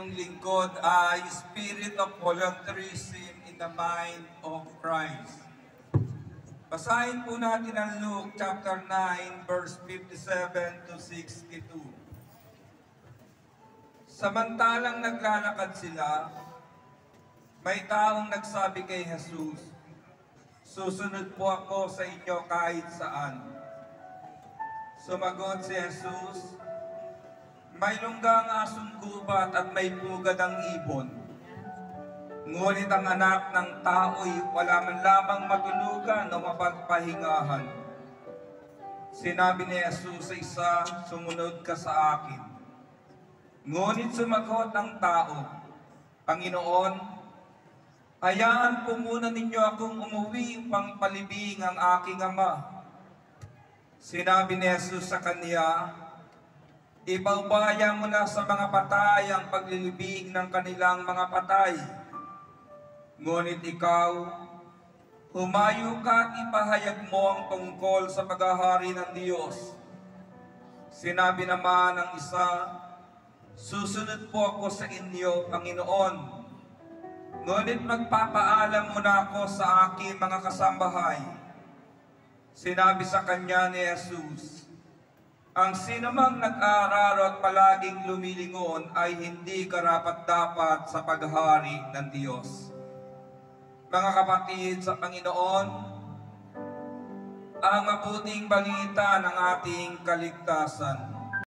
ating lingkod ay Spirit of Volunteerism in the Mind of Christ. Basahin po natin ang Luke chapter 9, verse 57 to 62. Samantalang naglalakad sila, may taong nagsabi kay Jesus, "Susunod po ako sa inyo kahit saan." Sumagot si Jesus, "May lunggang asong gubat at may pugad ang ibon. Ngunit ang anak ng tao'y wala man lamang matulugan o mapagpahingahan." Sinabi ni Jesus sa isa, "Sumunod ka sa akin." Ngunit sumagot ang tao, "Panginoon, hayaan po muna ninyo akong umuwi upang palibing ang aking ama." Sinabi ni Jesus sa kanya, "Ipaubaya mo na sa mga patay ang paglilibing ng kanilang mga patay. Ngunit ikaw, humayo ka at ipahayag mo ang tungkol sa paghahari ng Diyos." Sinabi naman ng isa, "Susunod po ako sa inyo, Panginoon. Ngunit magpapaalam muna ako sa aking mga kasambahay." Sinabi sa kanya ni Jesus, "Ang sinumang nag-aaral at palaging lumilingon ay hindi karapat-dapat sa paghahari ng Diyos." Mga kapatid sa Panginoon, ang mabuting balita ng ating kaligtasan.